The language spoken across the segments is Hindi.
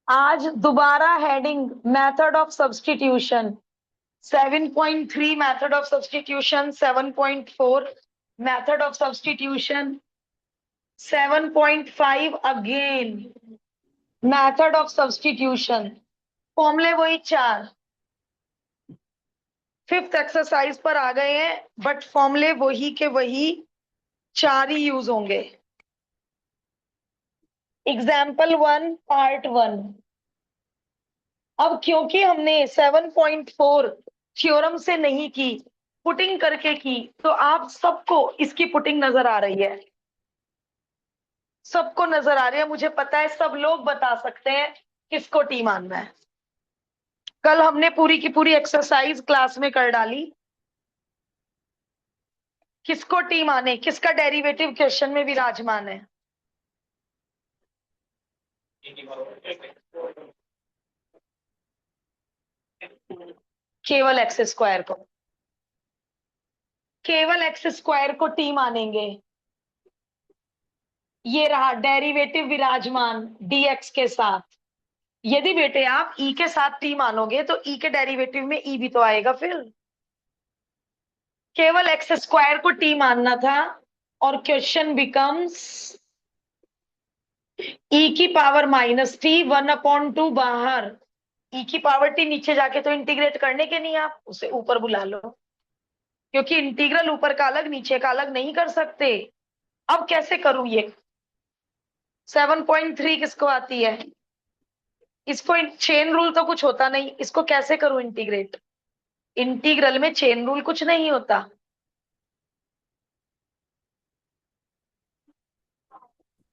आज दोबारा heading method of substitution 7.3 method of substitution 7.4 method of substitution 7.5 again method of substitution फॉर्मूले वही चार। फिफ्थ एक्सरसाइज पर आ गए हैं बट फॉर्मूले वही के वही चार ही यूज होंगे। Example 1 part 1। अब क्योंकि हमने 7.4 थ्योरम से नहीं की, पुटिंग करके की, तो आप सबको इसकी पुटिंग नजर आ रही है। सबको नजर आ रही है, मुझे पता है सब लोग बता सकते हैं किसको टी मानना है। कल हमने पूरी की पूरी एक्सरसाइज क्लास में कर डाली। किसको टी माने, किसका डेरिवेटिव क्वेश्चन में विराजमान है। केवल एक्स स्क्वायर को, केवल एक्स स्क्वायर को टी मानेंगे। ये रहा डेरिवेटिव विराजमान dx के साथ। यदि बेटे आप e के साथ t मानोगे तो e के डेरिवेटिव में e भी तो आएगा। फिर केवल एक्स स्क्वायर को t मानना था और क्वेश्चन बिकम्स e की पावर -t 1/2 बाहर। e की पावर t नीचे जाके तो इंटीग्रेट करने के नहीं, आप उसे ऊपर बुला लो, क्योंकि इंटीग्रल ऊपर का अलग नीचे का अलग नहीं कर सकते। अब कैसे करूं ये 7.3 किसको आती है। इसको चेन रूल तो कुछ होता नहीं, इसको कैसे करूं इंटीग्रेट। इंटीग्रल में चेन रूल कुछ नहीं होता।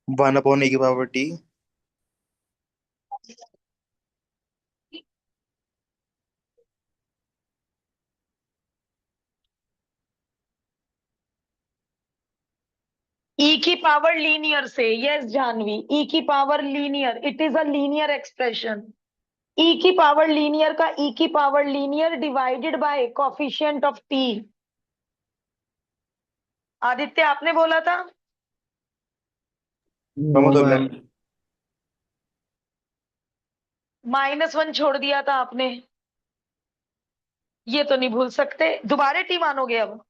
1/a/t। ई की पावर लीनियर से, यस जानवी, ई की power linear, it is a linear expression. E की पावर लीनियर का ई की power linear divided by coefficient of t. Aditya आपने बोला था हम तो मैं -1 छोड़ दिया था आपने। ये तो नहीं भूल सकते, दोबारा टी मानोगे अब।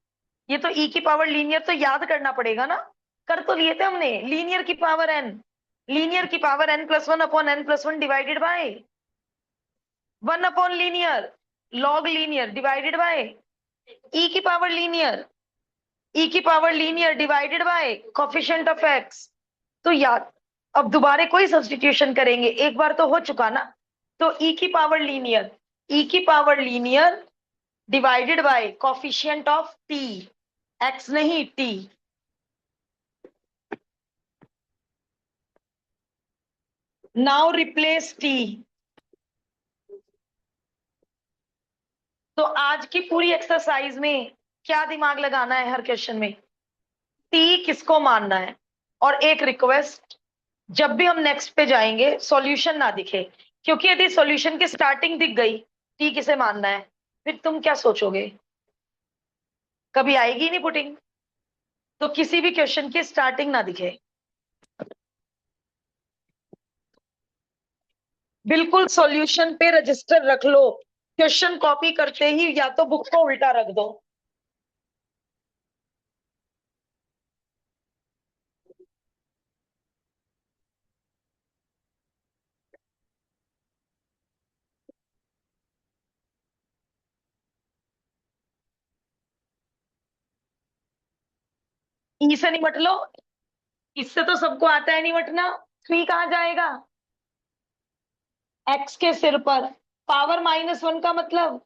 ये तो ई की पावर लीनियर तो याद करना पड़ेगा ना। कर तो लिए थे हमने लीनियर की पावर एन, लीनियर की पावर n+1/n+1 डिवाइडेड बाय 1/लीनियर log linear divided by e की पावर लीनियर, ई की power linear divided by coefficient of x. तो याद, अब दोबारा कोई सब्स्टिट्यूशन करेंगे, एक बार तो हो चुका ना। तो ई की पावर लीनियर, ई की power linear divided by coefficient of T, x नहीं टी। Now replace T. तो आज की पूरी एक्सरसाइज में क्या दिमाग लगाना है हर क्वेश्चन में, टी किसको मानना है। और एक रिक्वेस्ट, जब भी हम नेक्स्ट पे जाएंगे सॉल्यूशन ना दिखे, क्योंकि यदि सॉल्यूशन की स्टार्टिंग दिख गई टी किसे मानना है, फिर तुम क्या सोचोगे, कभी आएगी नहीं पुटिंग। तो किसी भी क्वेश्चन की स्टार्टिंग ना दिखे, बिल्कुल सॉल्यूशन पे रजिस्टर रख लो। क्वेश्चन कॉपी करते ही या तो बुक को उल्टा रख दो। ई से निपट लो, इससे तो सबको आता है निपटना। थ्री कहाँ जाएगा, एक्स के सिर पर, पावर -1 का मतलब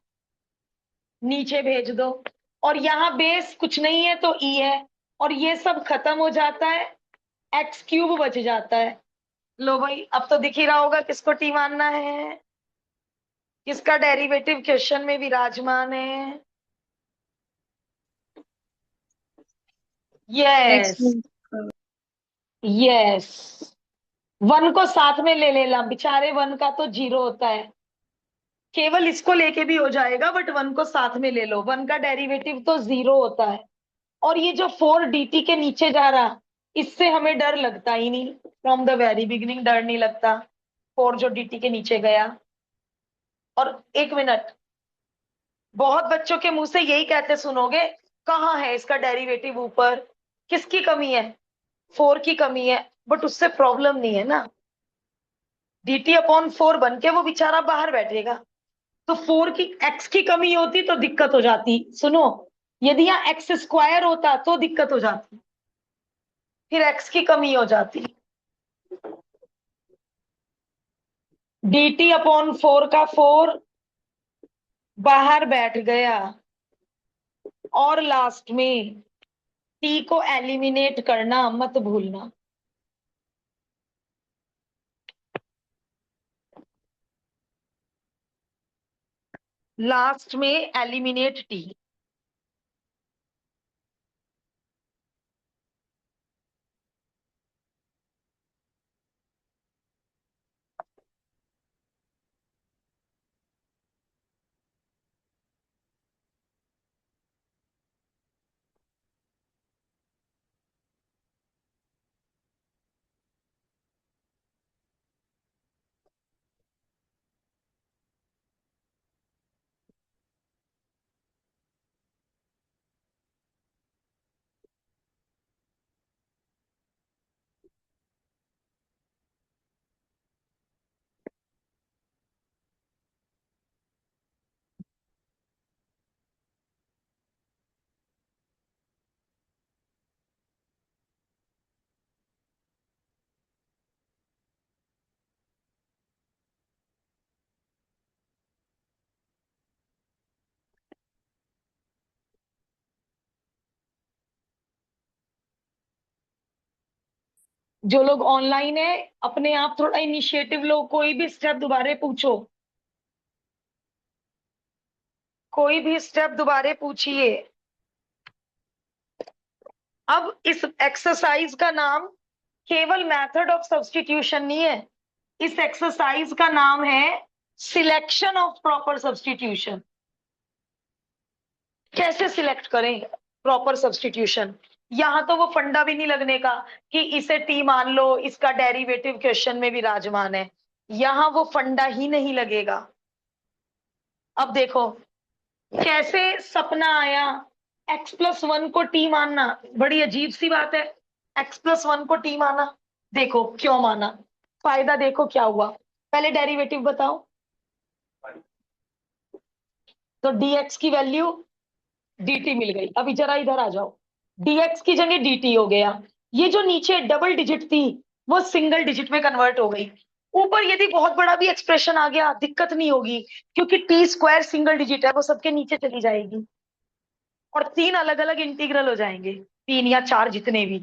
नीचे भेज दो। और यहाँ बेस कुछ नहीं है तो ई है, और ये सब खत्म हो जाता है, x³ बच जाता है। लो भाई, अब तो दिख ही रहा होगा किसको टी मानना है, किसका डेरिवेटिव क्वेश्चन में विराजमान है। एक्स। Yes, yes. 1 को साथ में ले लेना, बेचारे 1 का तो 0 होता है। केवल इसको लेके भी हो जाएगा बट 1 को साथ में ले लो, 1 का डेरिवेटिव तो 0 होता है। और ये जो 4dt के नीचे जा रहा, इससे हमें डर लगता ही नहीं, फ्रॉम द वेरी बिगिनिंग डर नहीं लगता। 4 जो dt के नीचे गया। और एक मिनट, बहुत बच्चों के मुंह से यही कहते सुनोगे, कहाँ है इसका डेरिवेटिव ऊपर, किसकी कमी है, 4 की कमी है। बट उससे प्रॉब्लम नहीं है ना, dt अपॉन 4 बन के वो बेचारा बाहर बैठेगा। तो 4 की x की कमी होती तो दिक्कत हो जाती। सुनो, यदि यहाँ एक्स स्क्वायर होता तो दिक्कत हो जाती, फिर x की कमी हो जाती। dt अपॉन 4 का 4 बाहर बैठ गया। और लास्ट में t को एलिमिनेट करना मत भूलना। लास्ट में एलिमिनेट t। जो लोग ऑनलाइन है, अपने आप थोड़ा इनिशिएटिव लो, कोई भी स्टेप दोबारा पूछो, कोई भी स्टेप दोबारा पूछिए। अब इस एक्सरसाइज का नाम केवल मेथड ऑफ सब्स्टिट्यूशन नहीं है, इस एक्सरसाइज का नाम है सिलेक्शन ऑफ प्रॉपर सब्स्टिट्यूशन। कैसे सिलेक्ट करें प्रॉपर सब्स्टिट्यूशन। यहां तो वो फंडा भी नहीं लगने का कि इसे टी मान लो, इसका डेरिवेटिव क्वेश्चन में विराजमान है, यहां वो फंडा ही नहीं लगेगा। अब देखो कैसे सपना आया, x+1 को t मानना बड़ी अजीब सी बात है। x+1 को t माना, देखो क्यों माना, फायदा देखो क्या हुआ। पहले डेरिवेटिव बताओ, तो dx की वैल्यू dt मिल गई। अभी जरा इधर आ जाओ, dx की जगह dt हो गया। ये जो नीचे डबल डिजिट थी वो सिंगल डिजिट में कन्वर्ट हो गई। ऊपर यदि बहुत बड़ा भी एक्सप्रेशन आ गया दिक्कत नहीं होगी, क्योंकि टी स्क्वायर सिंगल डिजिट है, वो सबके नीचे चली जाएगी और 3 अलग अलग इंटीग्रल हो जाएंगे, 3 या 4 जितने भी।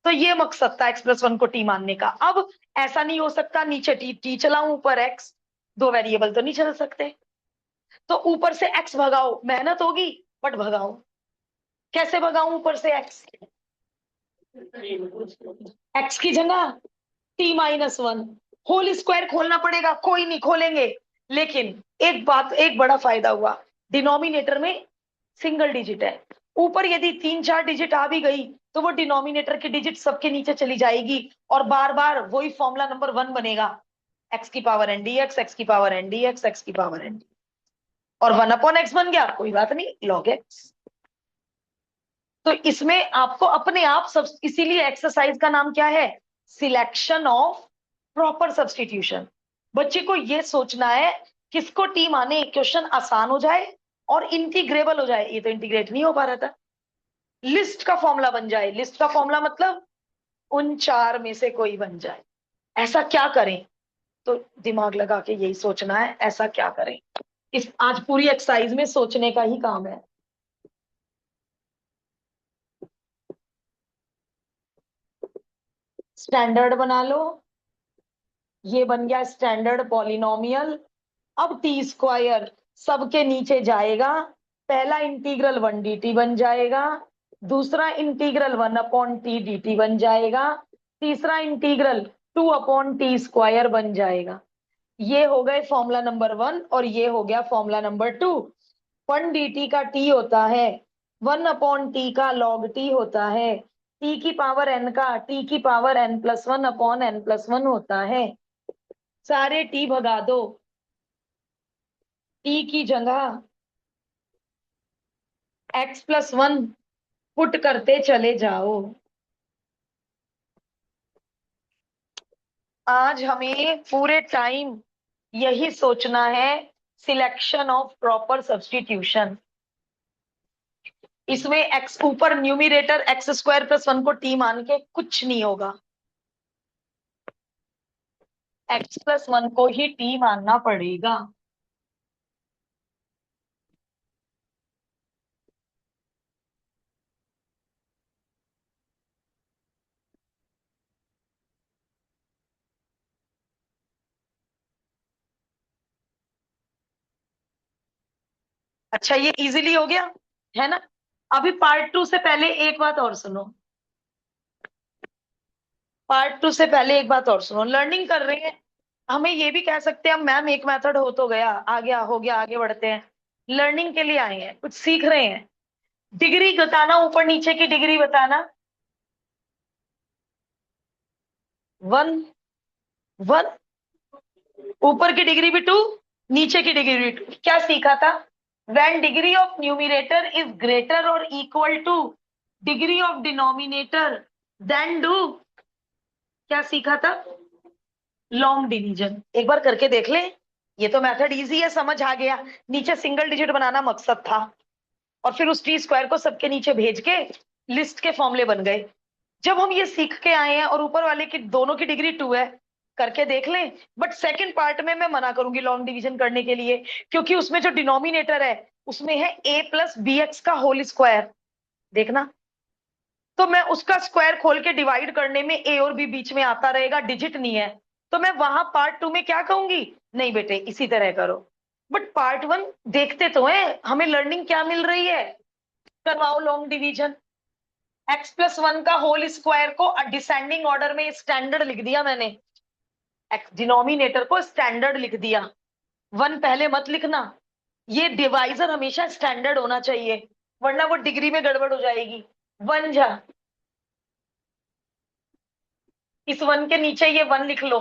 तो ये मकसद था x+1 को t मानने का। अब ऐसा नहीं हो सकता नीचे t चलाऊं ऊपर x, दो वेरिएबल तो नहीं चल सकते। तो ऊपर से x भगाओ, मेहनत होगी बट भगाओ। कैसे भगाऊं ऊपर से x, x की जगह t-1 होल स्क्वायर खोलना पड़ेगा, कोई नहीं खोलेंगे। लेकिन एक बात, एक बड़ा फायदा हुआ, डिनोमिनेटर में सिंगल डिजिट है। ऊपर यदि 3-4 डिजिट आ भी गई तो वो डिनोमिनेटर की डिजिट सबके नीचे चली जाएगी और बार बार वही फॉर्मूला नंबर 1 बनेगा, x की पावर n dx, x की पावर n dx, x की पावर n, और 1/x बन गया, कोई बात नहीं, log x। तो इसमें आपको अपने आप सब, इसीलिए एक्सरसाइज का नाम क्या है, सिलेक्शन ऑफ प्रॉपर सब्स्टिट्यूशन। बच्चे को ये सोचना है किसको टी माने, क्वेश्चन आसान हो जाए और इंटीग्रेबल हो जाए। ये तो इंटीग्रेट नहीं हो पा रहा था, लिस्ट का फॉर्मूला बन जाए। लिस्ट का फॉर्मूला मतलब उन 4 में से कोई बन जाए। ऐसा क्या करें, तो दिमाग लगा के यही सोचना है, ऐसा क्या करें। इस आज पूरी एक्सरसाइज में सोचने का ही काम है। स्टैंडर्ड बना लो, ये बन गया स्टैंडर्ड पॉलिनोमियल। अब टी स्क्वायर सबके नीचे जाएगा, पहला इंटीग्रल 1 dt बन जाएगा, दूसरा इंटीग्रल 1/t dt बन जाएगा, तीसरा इंटीग्रल 2/t² बन जाएगा। ये हो गए फॉर्मूला नंबर 1 और ये हो गया फॉर्मूला नंबर 2। 1 dt का t होता है 1/t का log t होता है, t की पावर n का t की पावर n+1/n+1 होता है। सारे टी भगा दो, टी की जगह x+1 पुट करते चले जाओ। आज हमें पूरे टाइम यही सोचना है, सिलेक्शन ऑफ प्रॉपर सब्स्टिट्यूशन। इसमें एक्स ऊपर न्यूमिरेटर x² + 1 को टी मान के कुछ नहीं होगा, x+1 को ही टी मानना पड़ेगा। अच्छा, ये इजीली हो गया है ना। अभी पार्ट 2 से पहले एक बात और सुनो, पार्ट 2 से पहले एक बात और सुनो। लर्निंग कर रहे हैं, हमें ये भी कह सकते हैं हम मैम एक मेथड हो तो गया, आ गया, हो गया, आगे बढ़ते हैं। लर्निंग के लिए आए हैं, कुछ सीख रहे हैं। डिग्री बताना, ऊपर नीचे की डिग्री बताना। 1 1, ऊपर की डिग्री भी 2, नीचे की डिग्री भी 2। क्या सीखा था? When degree of numerator is greater और equal to degree of denominator, then do, क्या सीखा था? Long division. एक बार करके देख ले, ये तो मेथड इजी है, समझ आ गया। नीचे सिंगल डिजिट बनाना मकसद था, और फिर उस टी² को सबके नीचे भेज के लिस्ट के फॉर्मूले बन गए। जब हम ये सीख के आए हैं और ऊपर वाले की दोनों की डिग्री 2 है, करके देख लें। बट सेकंड पार्ट में मैं मना करूंगी लॉन्ग डिवीजन करने के लिए, क्योंकि उसमें जो डिनोमिनेटर है उसमें है a+bx² देखना। तो मैं उसका स्क्वायर खोल के डिवाइड करने में a और b बीच में आता रहेगा, डिजिट नहीं है। तो मैं वहां पार्ट 2 में क्या कहूंगी? नहीं बेटे, इसी तरह करो। बट पार्ट 1 देखते तो है, हमें लर्निंग क्या मिल रही है। करवाओ लॉन्ग डिवीजन। x+1 का होल स्क्वायर को डिसेंडिंग ऑर्डर में स्टैंडर्ड लिख दिया मैंने, डिनोमिनेटर को स्टैंडर्ड लिख दिया। 1 पहले मत लिखना, ये डिवाइजर हमेशा स्टैंडर्ड होना चाहिए, वरना वो डिग्री में गड़बड़ हो जाएगी। 1 जा, इस 1 के नीचे ये 1 लिख लो।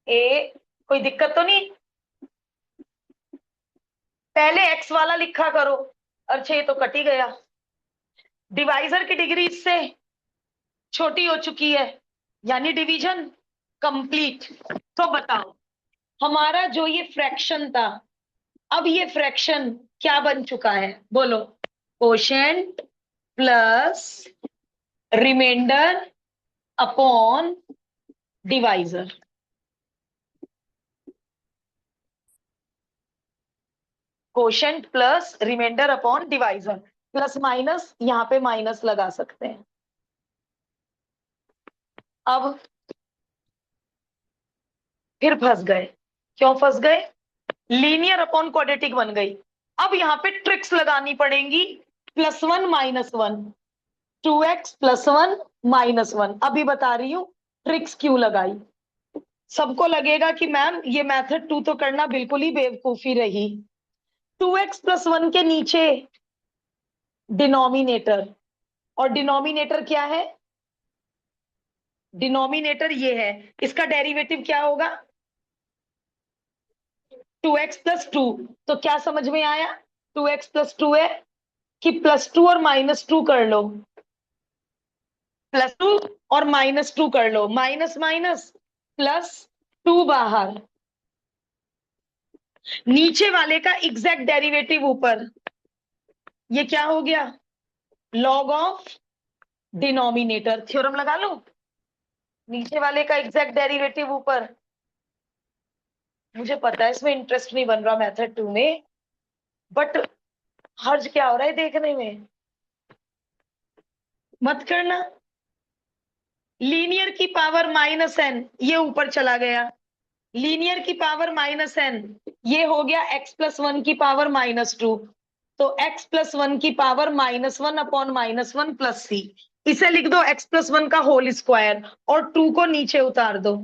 ए, कोई दिक्कत तो नहीं? पहले x वाला लिखा करो, और 6 तो कट ही गया। डिवाइजर की डिग्री इससे छोटी हो चुकी है, यानी डिवीजन कंप्लीट। तो बताओ, हमारा जो ये फ्रैक्शन था, अब ये फ्रैक्शन क्या बन चुका है? बोलो। Quotient plus remainder upon divisor. Quotient plus remainder upon divisor, plus minus यहां पे माइनस लगा सकते हैं। अब फिर फंस गए। क्यों फंस गए? लीनियर अपॉन क्वाड्रेटिक बन गई। अब यहां पे ट्रिक्स लगानी पड़ेंगी। +1 -1, 2x+1 -1। अभी बता रही हूं ट्रिक्स क्यों लगाई। सबको लगेगा कि मैम ये मेथड 2 तो करना बिल्कुल ही बेवकूफी रही। 2x+1 के नीचे डिनोमिनेटर, और डिनोमिनेटर क्या है? डिनोमिनेटर ये है, इसका डेरिवेटिव क्या होगा? 2x+2। तो क्या समझ में आया? 2x+2 है कि +2 और -2 कर लो, +2 और -2 कर लो, माइनस माइनस +2 बाहर, नीचे वाले का एग्जैक्ट डेरिवेटिव ऊपर। ये क्या हो गया? Log of denominator. थ्योरम लगा लो, नीचे वाले का एग्जैक्ट डेरिवेटिव ऊपर। मुझे पता है इसमें इंटरेस्ट नहीं बन रहा मेथड 2 में, बट हर्ज क्या हो रहा है देखने में, मत करना। लीनियर की पावर -n, ये ऊपर चला गया। लीनियर की पावर -n, ये हो गया x+1 की पावर -2। तो x+1 की पावर -1 अपॉन -1 प्लस c। इसे लिख दो x+1 का होल स्क्वायर, और 2 को नीचे उतार दो।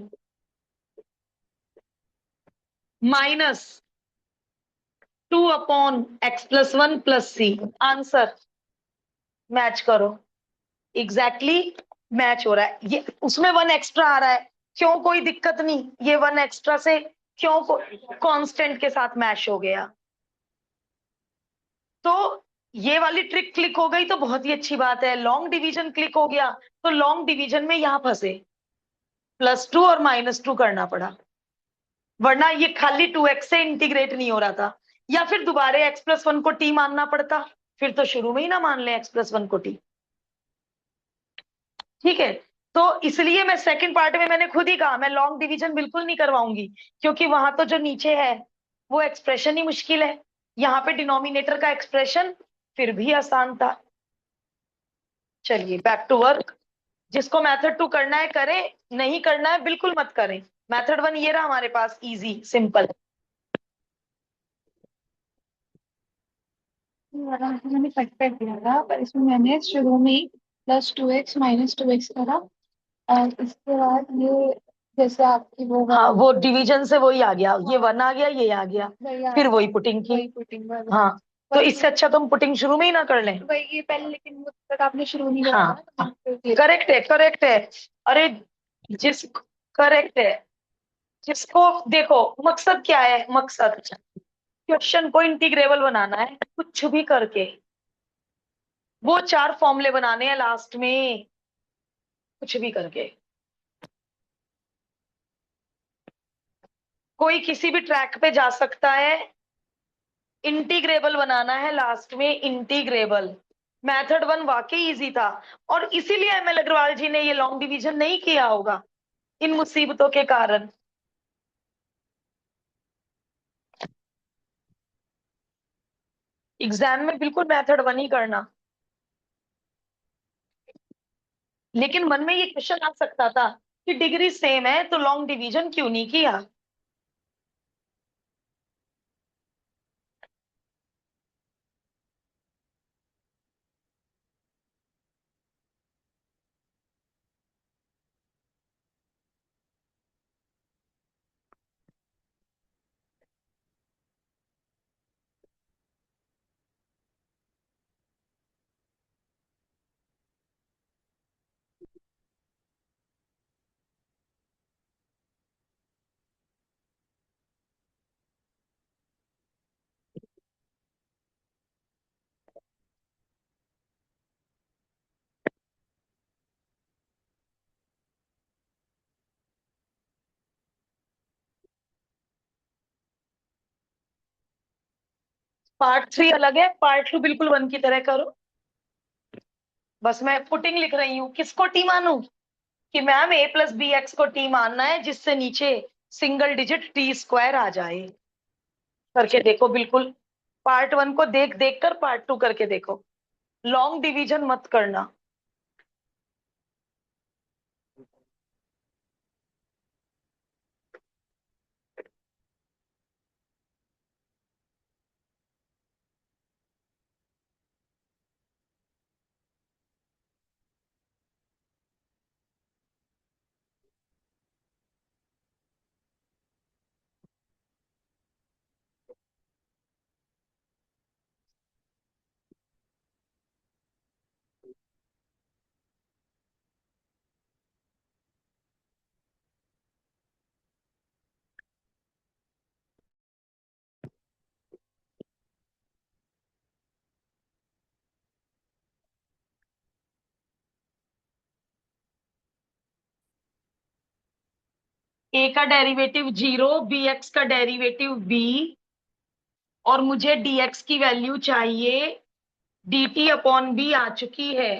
-2 upon x+1 plus c। Answer match करो, एग्जैक्टली मैच हो रहा है। ये उसमें 1 एक्स्ट्रा आ रहा है, क्यों कोई दिक्कत नहीं, ये वन एक्स्ट्रा से क्यों कांस्टेंट के साथ मैश हो गया। तो ये वाली ट्रिक क्लिक हो गई तो बहुत ही अच्छी बात है। लॉन्ग डिवीजन क्लिक हो गया तो लॉन्ग डिवीजन में यहां फंसे, +2 और -2 करना पड़ा, वरना ये खाली 2x से इंटीग्रेट नहीं हो रहा था। या फिर दोबारा x+1 को t मानना पड़ता, फिर तो शुरू में ही ना मान ले x+1 को t। ठीक है, तो इसलिए मैं सेकंड पार्ट में मैंने खुद ही कहा मैं लॉन्ग डिवीजन बिल्कुल नहीं करवाऊंगी, क्योंकि वहां तो जो नीचे है वो एक्सप्रेशन ही मुश्किल है, यहाँ पे डिनोमिनेटर का एक्सप्रेशन फिर भी आसान था। चलिए बैक टू वर्क। जिसको मेथड 2 करना है करे, नहीं करना है बिल्कुल मत करें। मेथड 1 ये रहा हमारे पास, इजी सिंपल। मैंने कट कर दिया था, पर इसमें मैंने शुरू में ही +2x -2x करा, और इसके बाद ये जैसे आपकी वो हाँ वाली वो डिवीजन से वही आ गया, ये 1 आ गया, ये आ गया, वही आ फिर गया, वही पुटिंग की। वही पुटिंग वाला। हाँ, तो वही इससे अच्छा तो हम पुटिंग शुरू में ही ना कर लें। वही ये पहले, लेकिन वो तक आपने शुरू नहीं कराया हाँ ना, तो मैं फिर ये- करेक्ट है, करेक्ट है। अरे जिस करेक्ट है, जिसको देखो मकसद क्या है, मकसद क्वेश्चन को इंटीग्रेबल बनाना है कुछ भी करके, वो 4 फॉर्मूले बनाने हैं लास्ट में, कुछ भी करके। कोई किसी भी ट्रैक पे जा सकता है, इंटीग्रेबल बनाना है लास्ट में, इंटीग्रेबल। मेथड 1 वाकई इजी था, और इसीलिए एम एल अग्रवाल जी ने ये लॉन्ग डिवीजन नहीं किया होगा इन मुसीबतों के कारण। एग्जाम में बिल्कुल मेथड 1 ही करना। लेकिन मन में ये क्वेश्चन आ सकता था कि डिग्री सेम है तो लॉन्ग डिवीजन क्यों नहीं किया। पार्ट 3 अलग है, पार्ट 2 बिल्कुल 1 की तरह करो। बस मैं पुटिंग लिख रही हूँ, किसको टी मानू, कि मैम a+bx को टी मानना है जिससे नीचे सिंगल डिजिट t² आ जाए। करके देखो बिल्कुल, पार्ट 1 को देख देख कर पार्ट 2 करके देखो, लॉन्ग डिवीजन मत करना। a का डेरिवेटिव 0, bx का डेरिवेटिव b, और मुझे dx की वैल्यू चाहिए, dt/b आ चुकी है,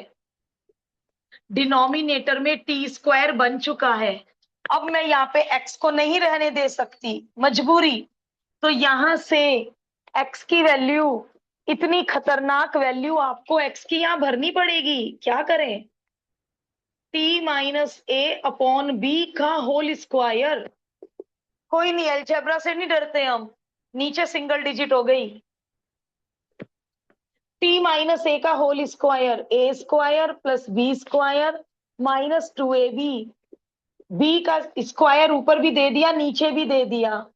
डिनोमिनेटर में t² बन चुका है। अब मैं यहाँ पे x को नहीं रहने दे सकती, मजबूरी, तो यहां से x की वैल्यू, इतनी खतरनाक वैल्यू आपको x की यहां भरनी पड़ेगी। क्या करें, t-a/b का होल स्क्वायर। कोई नहीं, अलजेब्रा से नहीं डरते हम, नीचे सिंगल डिजिट हो गई, t-a का whole square, a² + b² -2ab, b का स्क्वायर ऊपर भी दे दिया नीचे भी दे दिया,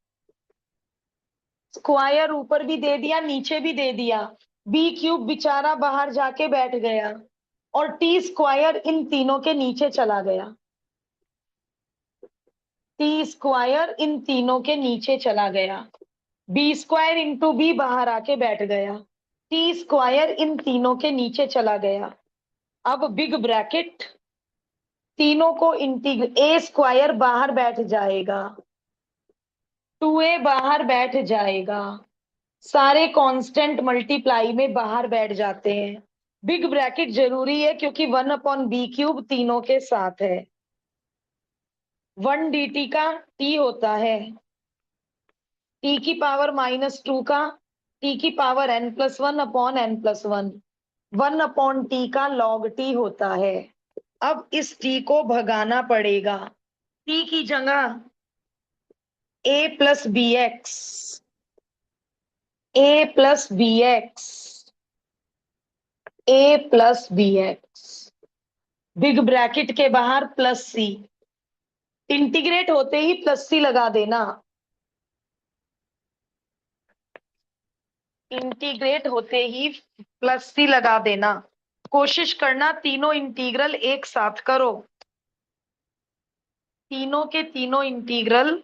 स्क्वायर ऊपर भी दे दिया नीचे भी दे दिया, b³ बेचारा बाहर जाके बैठ गया, और t² इन तीनों के नीचे चला गया। टी स्क्वायर इन तीनों के नीचे चला गया, बी स्क्वायर इंटू बी बाहर आके बैठ गया, टी स्क्वायर इन तीनों के नीचे चला गया। अब बिग ब्रैकेट, तीनों को इंटीग्र, ए स्क्वायर बाहर बैठ जाएगा, 2a बाहर बैठ जाएगा, सारे कांस्टेंट मल्टीप्लाई में बाहर बैठ जाते हैं। बिग ब्रैकेट जरूरी है क्योंकि 1/b³ तीनों के साथ है। 1 dt का t होता है t की पावर -2 का t की पावर n+1/n+1, 1/t का log t होता है। अब इस t को भगाना पड़ेगा, t की जगह a+bx, a+bx, a+bx, big bracket के बाहर +c, इंटीग्रेट होते ही +c लगा देना, इंटीग्रेट होते ही +c लगा देना। कोशिश करना तीनों इंटीग्रल एक साथ करो, तीनों के तीनों इंटीग्रल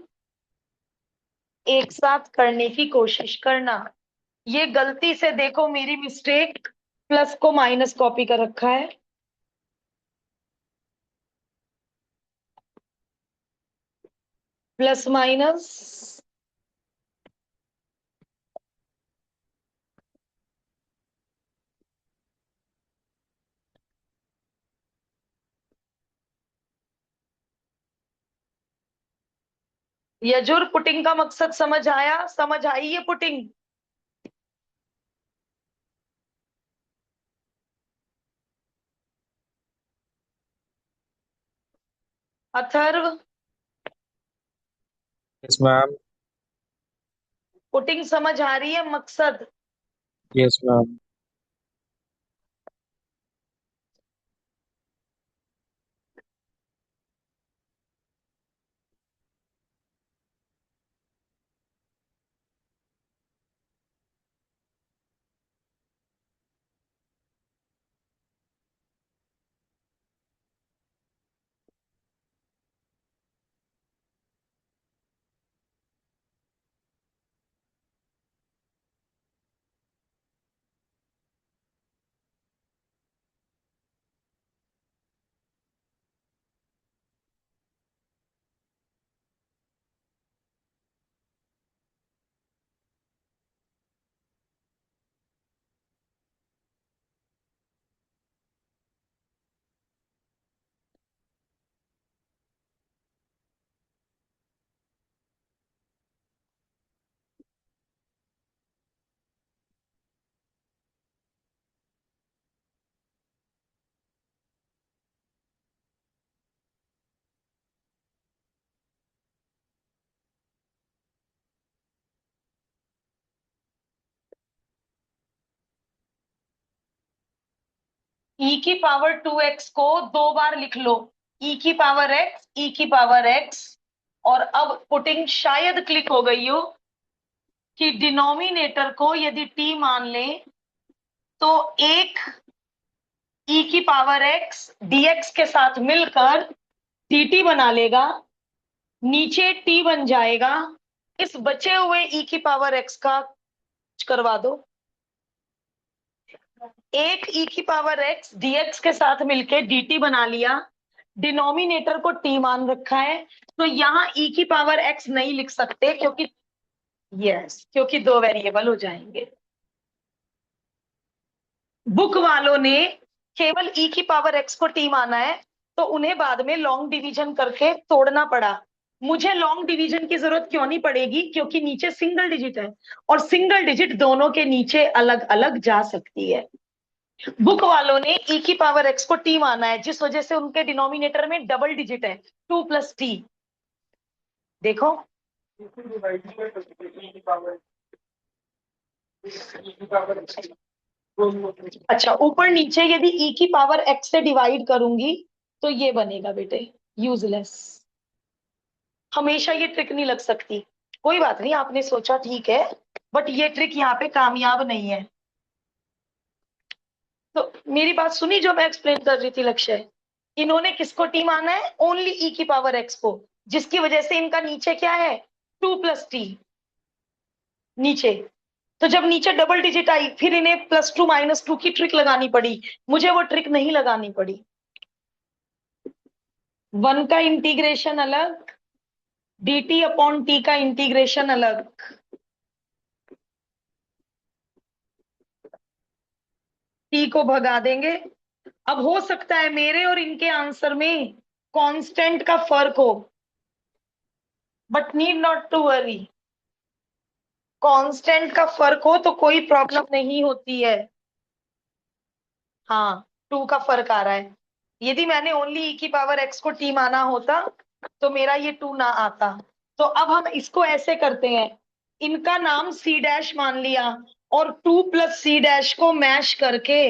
एक साथ करने की कोशिश करना। ये गलती से देखो मेरी मिस्टेक, प्लस को माइनस कॉपी कर रखा है, प्लस माइनस, यजुर पुटिंग का मकसद समझ आया? समझ आई ये putting? Atharva, yes ma'am. Putting समझ आ रही है? मकसद यस मैम। e की पावर 2x को 2 बार लिख लो, e की पावर x, e की पावर x। और अब पुटिंग शायद क्लिक हो गई हो कि डिनोमिनेटर को यदि t मान लें तो एक e की पावर x dx के साथ मिलकर dt बना लेगा, नीचे t बन जाएगा। इस बचे हुए e की पावर x का करवा दो, एक e की पावर x dx के साथ मिलके dt बना लिया, डिनोमिनेटर को t मान रखा है, तो यहां e की पावर x नहीं लिख सकते क्योंकि क्योंकि दो वेरिएबल हो जाएंगे। बुक वालों ने केवल e की पावर x को t माना है, तो उन्हें बाद में लॉन्ग डिवीजन करके तोड़ना पड़ा। मुझे लॉन्ग डिवीजन की जरूरत क्यों नहीं पड़ेगी? क्योंकि नीचे सिंगल डिजिट है और सिंगल डिजिट दोनों के नीचे अलग अलग जा सकती है। बुक वालों ने e की पावर x को t माना है, जिस वजह से उनके डिनोमिनेटर में डबल डिजिट है, 2 + t। देखो अच्छा, ऊपर नीचे यदि e की पावर x से डिवाइड करूंगी तो ये बनेगा बेटे, यूजलेस। हमेशा ये ट्रिक नहीं लग सकती, कोई बात नहीं, आपने सोचा ठीक है, बट ये ट्रिक यहाँ पे कामयाब नहीं है। तो मेरी बात सुनी जो मैं एक्सप्लेन कर रही थी? लक्ष्य, इन्होंने किसको टी माना है? ओनली e की पावर x को, जिसकी वजह से इनका नीचे क्या है, 2+t नीचे। तो जब नीचे डबल डिजिट आई, फिर इन्हें +2 -2 की ट्रिक लगानी पड़ी, मुझे वो ट्रिक नहीं लगानी पड़ी। 1 का इंटीग्रेशन अलग, dt/t का इंटीग्रेशन अलग। t को भगा देंगे। अब हो सकता है मेरे और इनके आंसर में कांस्टेंट का फर्क हो, but need not to worry. Constant का फर्क हो तो कोई प्रॉब्लम नहीं होती है। हाँ, 2 का फर्क आ रहा है। यदि मैंने ओनली e⁻x को t माना होता तो मेरा ये 2 ना आता। तो अब हम इसको ऐसे करते हैं, इनका नाम c' मान लिया और 2 + c' को मैश करके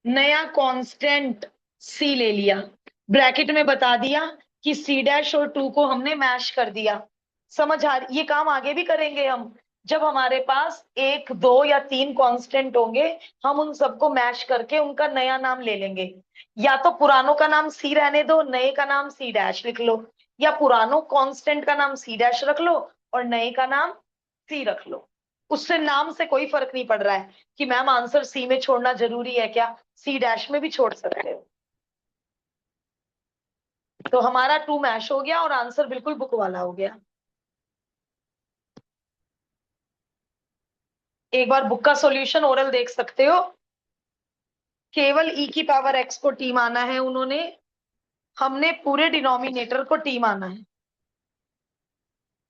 नया कांस्टेंट c ले लिया, ब्रैकेट में बता दिया कि c' और 2 को हमने मैश कर दिया। समझ आ रही? ये काम आगे भी करेंगे हम, जब हमारे पास 1, 2 या 3 कांस्टेंट होंगे, हम उन सबको मैश करके उनका नया नाम ले लेंगे। या तो पुरानों का नाम c रहने दो, नए का नाम c' लिख लो, या पुरानों कांस्टेंट का नाम c' रख लो और नए का नाम c रख लो। उससे नाम से कोई फर्क नहीं पड़ रहा है कि मैम आंसर सी में छोड़ना जरूरी है क्या, c' में भी छोड़ सकते हो। तो हमारा 2 मैश हो गया और आंसर बिल्कुल बुक वाला हो गया। एक बार बुक का सॉल्यूशन ओरल देख सकते हो। केवल e⁻x को t माना है उन्होंने, हमने पूरे डिनोमिनेटर को t माना है।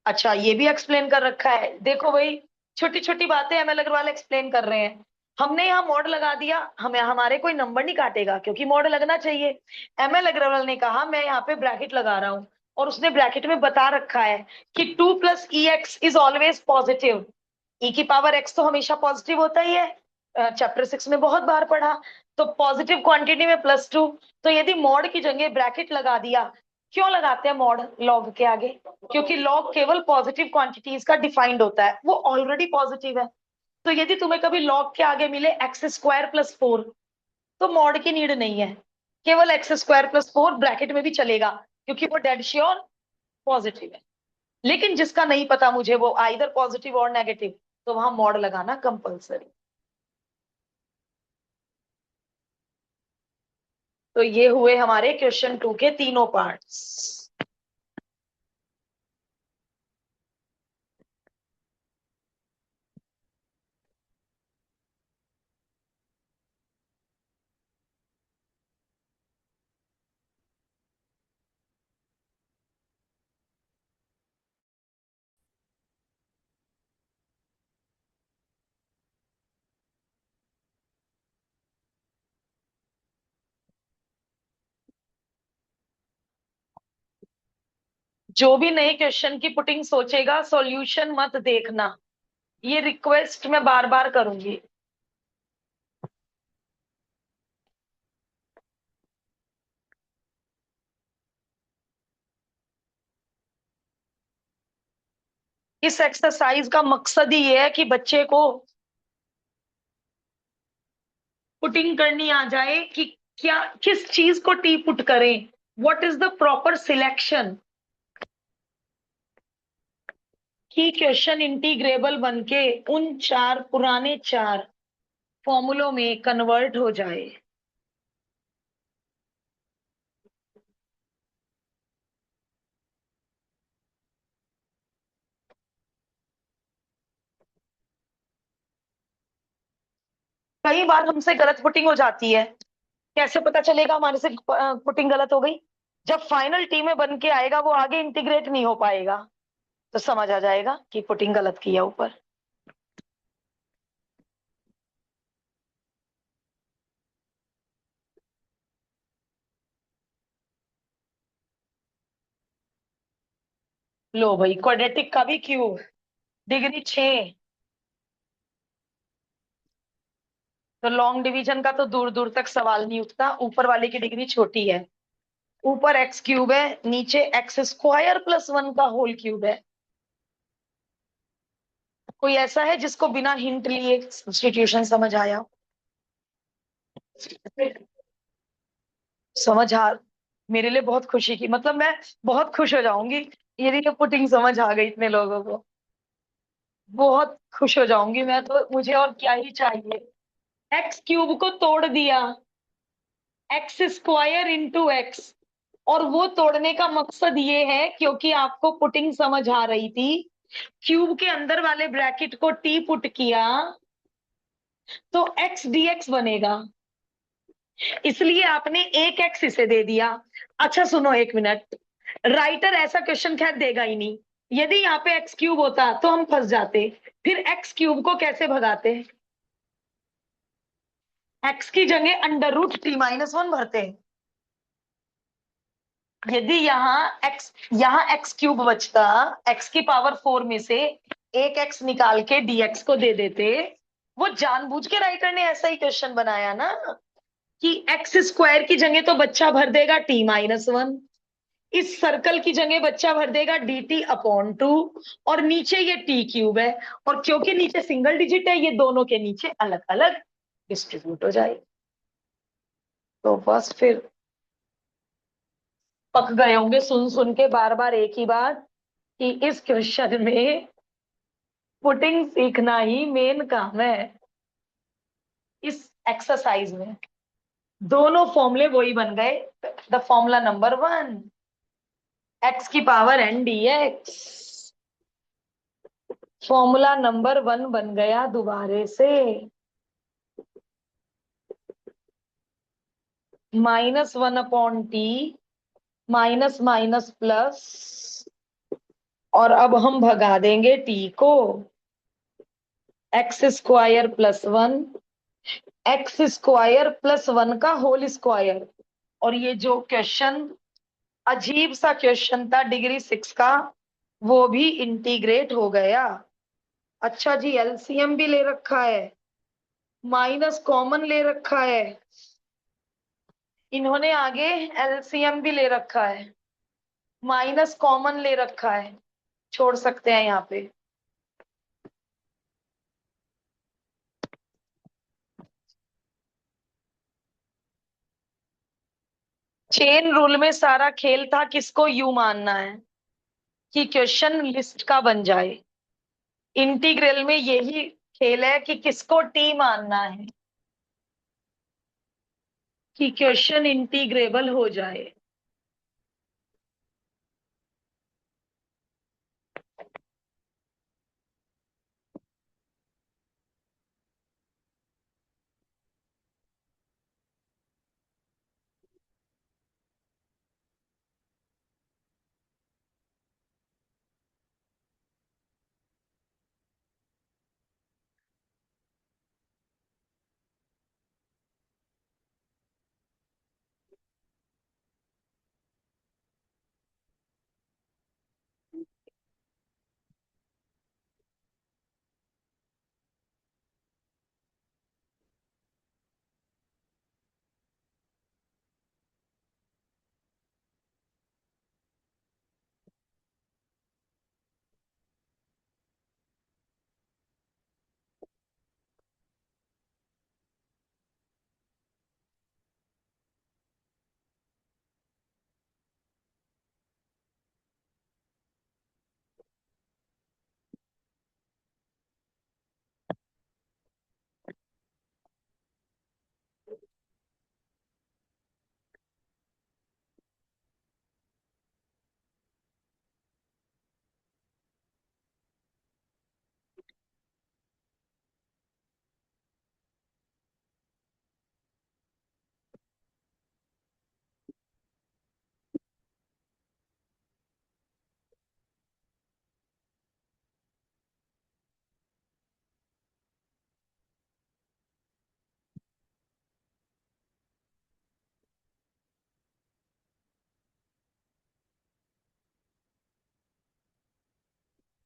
अच्छा, ये भी एक्सप्लेन कर रखा है। देखो भाई, छोटी छोटी बातें ML अग्रवाल एक्सप्लेन कर रहे हैं। हमने यहाँ मॉड लगा दिया, हमें हमारे कोई नंबर नहीं काटेगा क्योंकि मॉड लगना चाहिए। ML अग्रवाल ने कहा मैं यहाँ पे ब्रैकेट लगा रहा हूँ, और उसने ब्रैकेट में बता रखा है कि 2 + ex is always positive. e⁻x तो हमेशा पॉजिटिव होता ही है, चैप्टर 6 में बहुत बार पढ़ा। तो पॉजिटिव क्वांटिटी में +2, तो यदि मॉड की जगह ब्रैकेट लगा दिया, क्यों लगाते हैं मॉड लॉग के आगे? क्योंकि लॉग केवल पॉजिटिव क्वांटिटीज का डिफाइंड होता है, वो ऑलरेडी पॉजिटिव है। तो यदि तुम्हें कभी लॉग के आगे मिले x² + 4, तो मॉड की नीड नहीं है, केवल x² + 4 ब्रैकेट में भी चलेगा क्योंकि वो डेड श्योर पॉजिटिव है। लेकिन जिसका नहीं पता मुझे वो आइदर पॉजिटिव और नेगेटिव, तो वहां मॉड लगाना कंपलसरी। तो ये हुए हमारे क्वेश्चन 2 के तीनों पार्ट्स। जो भी नए क्वेश्चन की पुटिंग सोचेगा, सॉल्यूशन मत देखना, ये रिक्वेस्ट मैं बार बार करूंगी। इस एक्सरसाइज का मकसद ही ये है कि बच्चे को पुटिंग करनी आ जाए कि क्या, किस चीज को टी पुट करें, what is the proper selection, कि क्वेश्चन इंटीग्रेबल बनके उन पुराने 4 फॉर्मूलों में कन्वर्ट हो जाए। कई बार हमसे गलत पुटिंग हो जाती है, कैसे पता चलेगा हमारे से पुटिंग गलत हो गई? जब फाइनल टी में बन के आएगा वो आगे इंटीग्रेट नहीं हो पाएगा, तो समझ आ जाएगा कि पुटिंग गलत किया ऊपर। लो भाई, क्वाड्रेटिक का भी क्यूब, डिग्री 6, तो लॉन्ग डिवीजन का तो दूर दूर तक सवाल नहीं उठता, ऊपर वाले की डिग्री छोटी है। ऊपर x³ है, नीचे x² + 1 का होल क्यूब है। कोई ऐसा है जिसको बिना हिंट लिए सब्स्टिट्यूशन समझ आया? समझ आ मेरे लिए बहुत खुशी की, मतलब मैं बहुत खुश हो जाऊंगी यदि ये पुटिंग समझ आ गई इतने लोगों को। बहुत खुश हो जाऊंगी मैं तो, मुझे और क्या ही चाहिए। एक्स क्यूब को तोड़ दिया, एक्स स्क्वायर इंटू एक्स। और वो तोड़ने का मकसद ये है क्योंकि आपको पुटिंग समझ आ रही थी, क्यूब के अंदर वाले ब्रैकेट को टी पुट किया तो एक्स डीएक्स बनेगा, इसलिए आपने एक एक्स इसे दे दिया। अच्छा सुनो एक मिनट, राइटर ऐसा क्वेश्चन खैर देगा ही नहीं। यदि यहाँ पे एक्स क्यूब होता तो हम फंस जाते, फिर एक्स क्यूब को कैसे भगाते? एक्स की जगह under root t minus one भरते हैं। यदि यहाँ एक्स क्यूब बचता, एक्स की पावर फोर में से एक एक्स निकाल के डीएक्स को दे देते। वो जानबूझ के राइटर ने ऐसा ही क्वेश्चन बनाया ना, कि एक्स स्क्वायर की जगह तो बच्चा भर देगा टी माइनस वन, इस सर्कल की जगह बच्चा भर देगा डी टी अपॉन टू, और नीचे ये टी क्यूब है, और क्योंकि नीचे सिंगल डिजिट है ये दोनों के नीचे अलग अलग डिस्ट्रीब्यूट हो जाए। तो बस फिर पक गए होंगे सुन सुन के बार बार एक ही बात, कि इस क्वेश्चन में पुटिंग सीखना ही मेन काम है। इस एक्सरसाइज में दोनों फॉर्मूले वही बन गए। The formula number one, x की power n d x, formula number one बन गया दोबारे से। Minus one upon t, minus minus plus, और अब हम भगा देंगे टी को। X square plus one, x square plus one का होल स्क्वायर। और ये जो क्वेश्चन अजीब सा क्वेश्चन था डिग्री सिक्स का, वो भी इंटीग्रेट हो गया। अच्छा जी, एलसीएम भी ले रखा है, माइनस कॉमन ले रखा है, इन्होंने आगे एलसीएम भी ले रखा है, माइनस कॉमन ले रखा है, छोड़ सकते हैं यहाँ पे। चेन रूल में सारा खेल था किसको यू मानना है, कि क्वेश्चन लिस्ट का बन जाए। इंटीग्रल में यही खेल है कि किसको टी मानना है, कि क्वेश्चन इंटीग्रेबल हो जाए।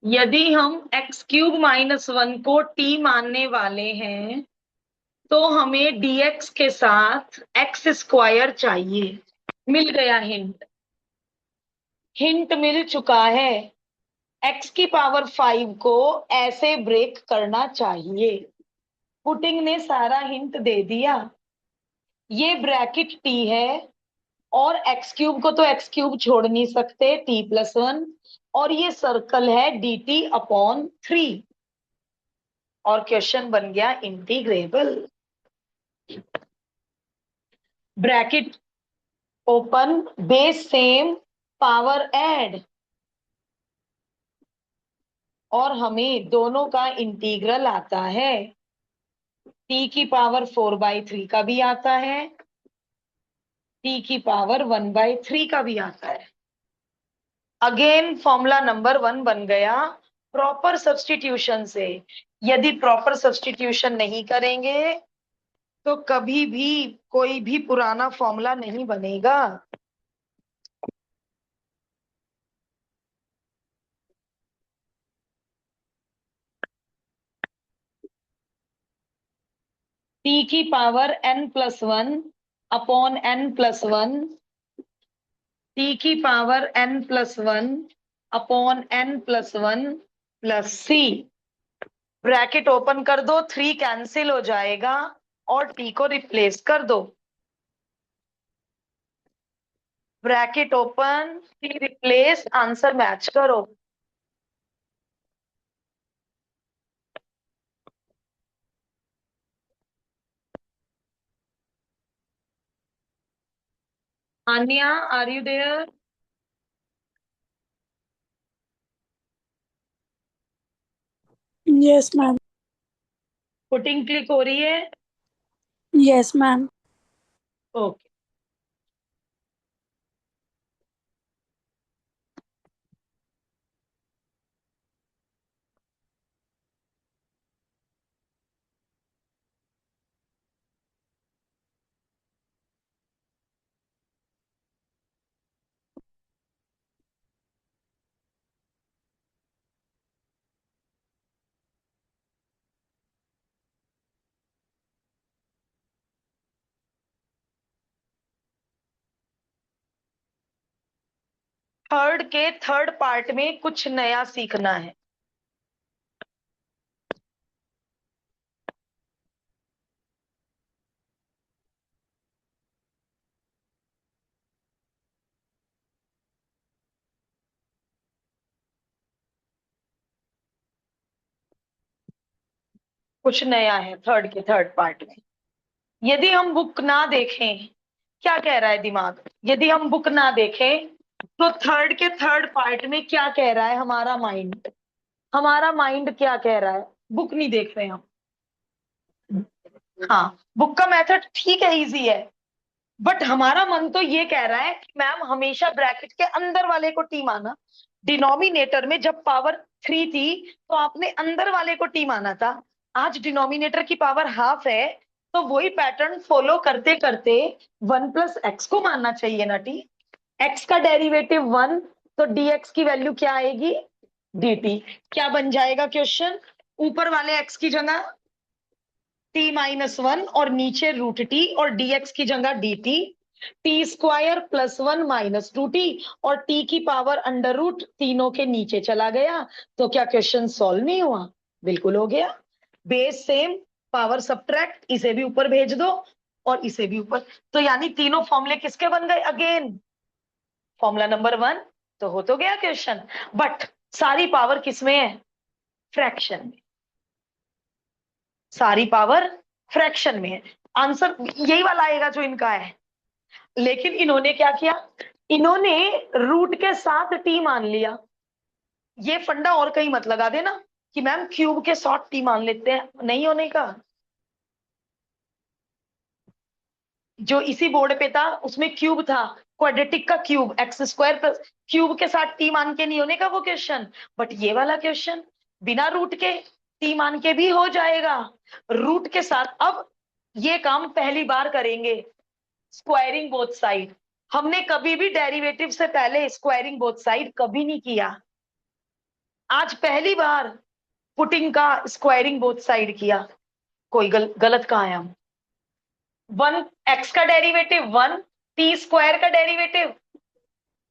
यदि हम एक्स क्यूब माइनस वन को टी मानने वाले हैं तो हमें डीएक्स के साथ एक्स स्क्वायर चाहिए। मिल गया हिंट, हिंट मिल चुका है। एक्स की पावर फाइव को ऐसे ब्रेक करना चाहिए। पुटिंग ने सारा हिंट दे दिया। ये ब्रैकेट टी है, और एक्स क्यूब को तो एक्स क्यूब छोड़ नहीं सकते, t+1, और ये सर्कल है dt अपॉन 3, और क्वेश्चन बन गया integrable. Bracket open, base same, power add, और हमें दोनों का इंटीग्रल आता है। t की पावर 4/3 का भी आता है, t की पावर 1/3 का भी आता है। अगेन फॉर्मूला नंबर 1 बन गया प्रॉपर सब्स्टिट्यूशन से। यदि प्रॉपर सब्स्टिट्यूशन नहीं करेंगे तो कभी भी कोई भी पुराना फॉर्मूला नहीं बनेगा। t की power n+1 upon n+1, t की power n+1 upon n+1 plus c। Bracket open कर दो, 3 कैंसिल हो जाएगा और t को रिप्लेस कर दो। Bracket open, t replace, answer match करो। Aanya, are you there? Yes, ma'am. Putting click हो रही है? Yes, ma'am. ओके। थर्ड के थर्ड पार्ट में कुछ नया सीखना है। कुछ नया है थर्ड के थर्ड पार्ट में। यदि हम बुक ना देखें, क्या कह रहा है दिमाग? यदि हम बुक ना देखें तो थर्ड के थर्ड पार्ट में क्या कह रहा है हमारा माइंड? हमारा माइंड क्या कह रहा है? बुक नहीं देख रहे हम। हाँ, बुक का मेथड ठीक है, इजी है, बट हमारा मन तो ये कह रहा है कि मैम हमेशा ब्रैकेट के अंदर वाले को टी माना। डिनोमिनेटर में जब पावर 3 थी तो आपने अंदर वाले को टी माना था। आज डिनोमिनेटर की पावर हाफ है, तो वही पैटर्न फॉलो करते करते 1+x को मानना चाहिए ना टी। x का डेरिवेटिव 1, तो dx की वैल्यू क्या आएगी? dt। क्या बन जाएगा क्वेश्चन? ऊपर वाले x की जगह t-1 और नीचे √t, और dx की जगह dt, t² + 1 - 2t, और t की पावर अंडर रूट तीनों के नीचे चला गया। तो क्या क्वेश्चन सॉल्व नहीं हुआ? बिल्कुल हो गया। बेस सेम, पावर सब्ट्रैक्ट, इसे भी ऊपर भेज दो और इसे भी ऊपर। तो यानी तीनों फॉर्मूले किसके बन गए? Again formula number 1। तो हो तो गया क्वेश्चन, बट सारी पावर किसमें है? फ्रैक्शन में। सारी पावर फ्रैक्शन में है। आंसर यही वाला आएगा जो इनका है। लेकिन इन्होंने क्या किया? इन्होंने रूट के साथ टी मान लिया। ये फंडा और कहीं मत लगा देना कि मैम क्यूब के साथ टी मान लेते हैं, नहीं होने का। जो इसी बोर्ड पे था उसमें क्यूब था, क्वाड्रेटिक का क्यूब, x² + क्यूब के साथ टी मान के नहीं होने का वो क्वेश्चन। बट ये वाला क्वेश्चन बिना रूट के टी मान के भी हो जाएगा, रूट के साथ। अब ये काम पहली बार करेंगे, स्क्वायरिंग बोथ साइड। हमने कभी भी डेरिवेटिव से पहले स्क्वायरिंग बोथ साइड कभी नहीं किया। आज पहली बार पुटिंग का स्क्वायरिंग बोथ साइड किया। कोई गलत कहा है हम? 1x का डेरिवेटिव 1, t² का डेरिवेटिव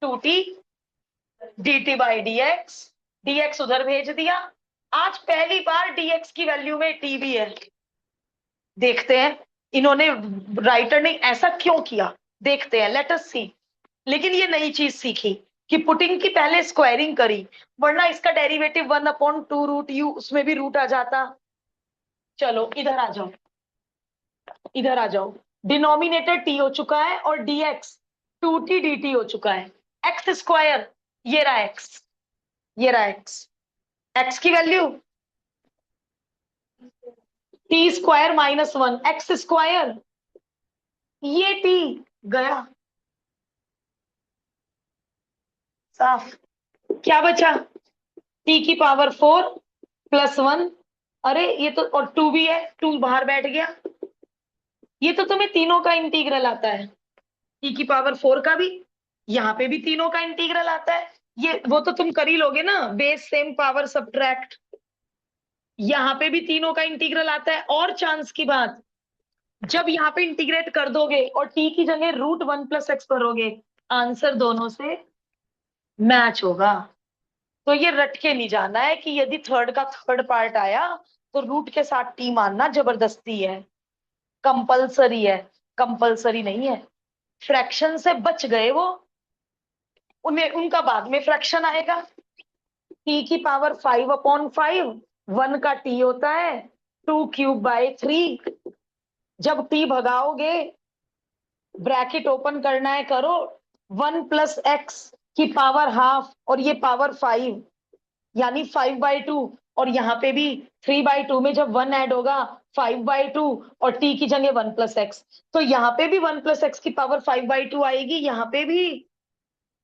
2t, dt/dx, dx उधर भेज दिया। आज पहली बार dx की वैल्यू में t भी है। देखते हैं इन्होंने, राइटर ने ऐसा क्यों किया। देखते हैं, लेट अस सी। लेकिन ये नई चीज सीखी कि पुटिंग की पहले स्क्वायरिंग करी, वरना इसका डेरिवेटिव 1/2 रूट u, उसमें भी रूट आ जाता। चलो इधर आ जाओ, इधर आ जाओ। डिनोमिनेटर टी हो चुका है और dx 2t dt हो चुका है। एक्स स्क्वायर, ये रहा एक्स, ये रहा एक्स। एक्स की value T square -1, x square, ये टी गया, साफ। क्या बचा? टी की पावर 4 + 1। अरे ये तो, और 2 भी है, 2 बाहर बैठ गया। ये तो तुम्हें तीनों का इंटीग्रल आता है, टी की पावर 4 का भी, यहाँ पे भी तीनों का इंटीग्रल आता है। ये वो तो तुम कर ही लोगे ना, बेस सेम पावर सब्ट्रैक्ट। यहाँ पे भी तीनों का इंटीग्रल आता है। और चांस की बात, जब यहाँ पे इंटीग्रेट कर दोगे और टी की जगह √1 + x भरोगे, आंसर दोनों से मैच होगा। तो ये रट के नहीं जाना है कि यदि थर्ड का थर्ड पार्ट आया तो रूट के साथ टी मानना जबरदस्ती है, कंपलसरी है। कंपलसरी नहीं है। फ्रैक्शन से बच गए वो, उन्हें उनका बाद में फ्रैक्शन आएगा। टी की पावर 5/5, 1 का टी होता है 2³/3। जब टी भगाओगे, ब्रैकेट ओपन करना है, करो, 1 + x की पावर हाफ और ये पावर 5, यानी 5/2। और यहाँ पे भी 3/2 में जब 1 ऐड होगा 5/2, और t की जगह 1 + x, तो यहाँ पे भी 1 + x की पावर 5/2 आएगी, यहाँ पे भी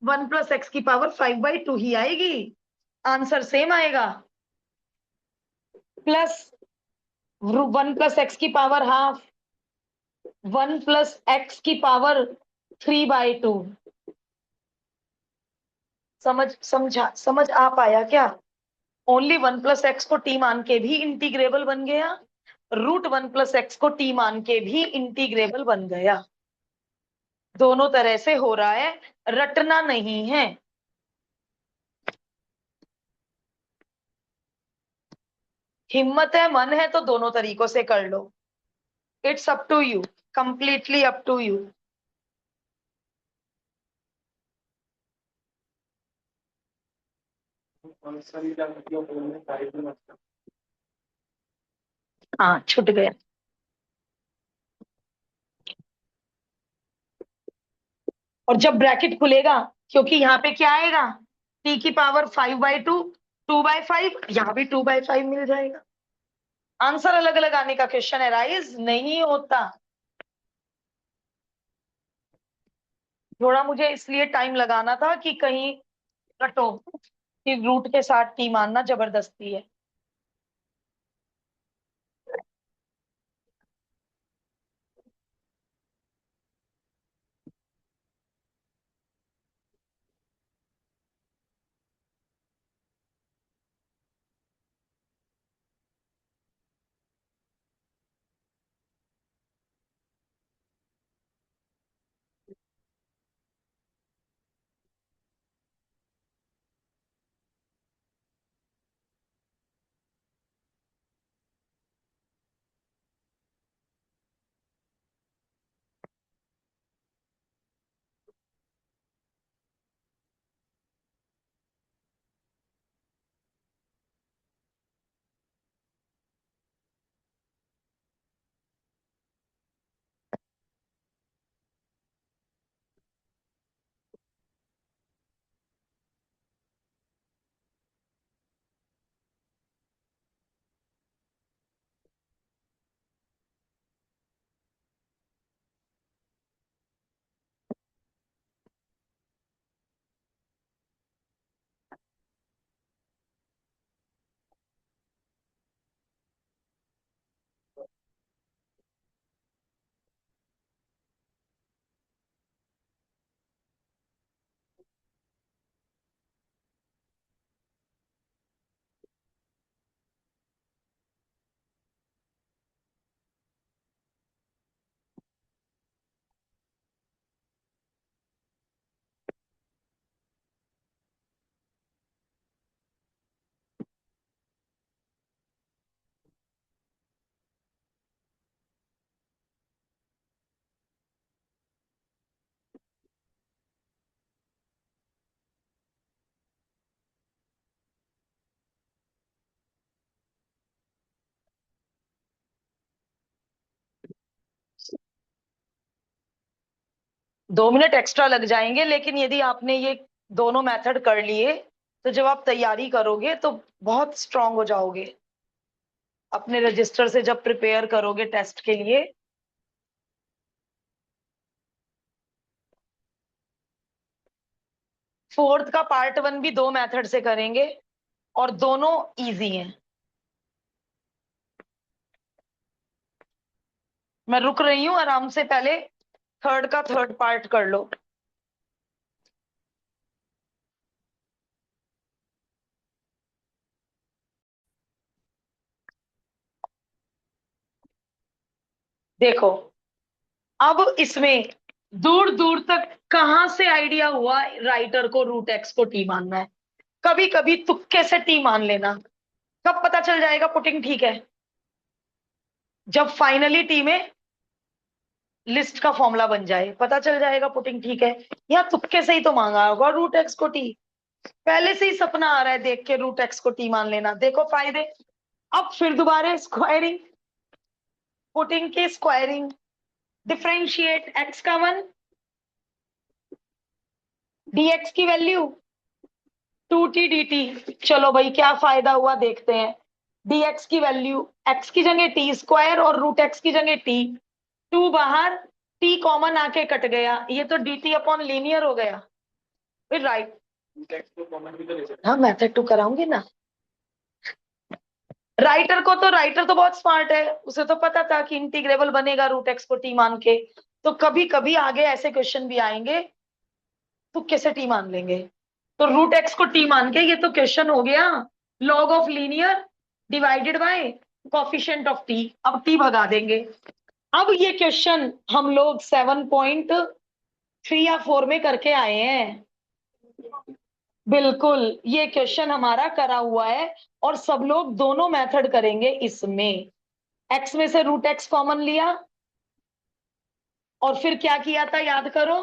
1 + x की पावर 5/2 ही आएगी। आंसर सेम आएगा। प्लस 1 + x की पावर हाफ, 1 + x की पावर 3/2। समझ आ पाया क्या? ओनली 1 + x को टी मान के भी इंटीग्रेबल बन गया, √1 + x को टी मान के भी इंटीग्रेबल बन गया। दोनों तरह से हो रहा है, रटना नहीं है। हिम्मत है, मन है तो दोनों तरीकों से कर लो। It's up to you, completely up to you. हाँ छूट गया। और जब ब्रैकेट खुलेगा, क्योंकि यहाँ पे क्या आएगा, टी की पावर 5/2, 2/5, यहाँ भी 2/5 मिल जाएगा। आंसर अलग अलग आने का क्वेश्चन है, राइज नहीं होता। थोड़ा मुझे इसलिए टाइम लगाना था कि कहीं रटो कि रूट के साथ टी मानना जबरदस्ती है। 2 मिनट एक्स्ट्रा लग जाएंगे, लेकिन यदि आपने ये दोनों मेथड कर लिए तो जब आप तैयारी करोगे तो बहुत स्ट्रांग हो जाओगे अपने रजिस्टर से, जब प्रिपेयर करोगे टेस्ट के लिए। फोर्थ का पार्ट 1 भी 2 मेथड से करेंगे और दोनों इजी हैं। मैं रुक रही हूं, आराम से पहले थर्ड का थर्ड पार्ट कर लो। देखो, अब इसमें दूर दूर तक कहां से आइडिया हुआ राइटर को रूट एक्स को टी मानना है? कभी कभी तुक्के से टी मान लेना। कब पता चल जाएगा पुटिंग ठीक है? जब फाइनली टी में लिस्ट का फॉर्मूला बन जाए, पता चल जाएगा पुटिंग ठीक है। या तुक्के से ही तो मांगा होगा रूट एक्स को टी, पहले से ही सपना आ रहा है देख के रूट एक्स को टी मान लेना। देखो फायदे। अब फिर दोबारा स्क्वायरिंग, पुटिंग की स्क्वायरिंग, डिफरेंशिएट एक्स का 1, dx की वैल्यू 2t dt। चलो भाई क्या फायदा हुआ देखते हैं। dx की वैल्यू x की जगह t स्क्वायर और रूट x की जगह t, 2 बाहर, t कॉमन आके कट गया, ये तो dt अपॉन लीनियर हो गया। फिर राइट, हाँ मैथड 2 कराऊंगी ना। राइटर तो बहुत स्मार्ट है, उसे तो पता था कि इंटीग्रेबल बनेगा रूट एक्स को टी मान के। तो कभी कभी आगे ऐसे क्वेश्चन भी आएंगे तो कैसे टी मान लेंगे। तो रूट एक्स को टी मान के, ये तो क्वेश्चन हो गया log of linear divided by coefficient of T. अब टी भगा देंगे। अब ये क्वेश्चन हम लोग 7.3 या 4 में करके आए हैं। बिल्कुल, ये क्वेश्चन हमारा करा हुआ है और सब लोग दोनों मेथड करेंगे इसमें। एक्स में से रूट एक्स कॉमन लिया और फिर क्या किया था याद करो,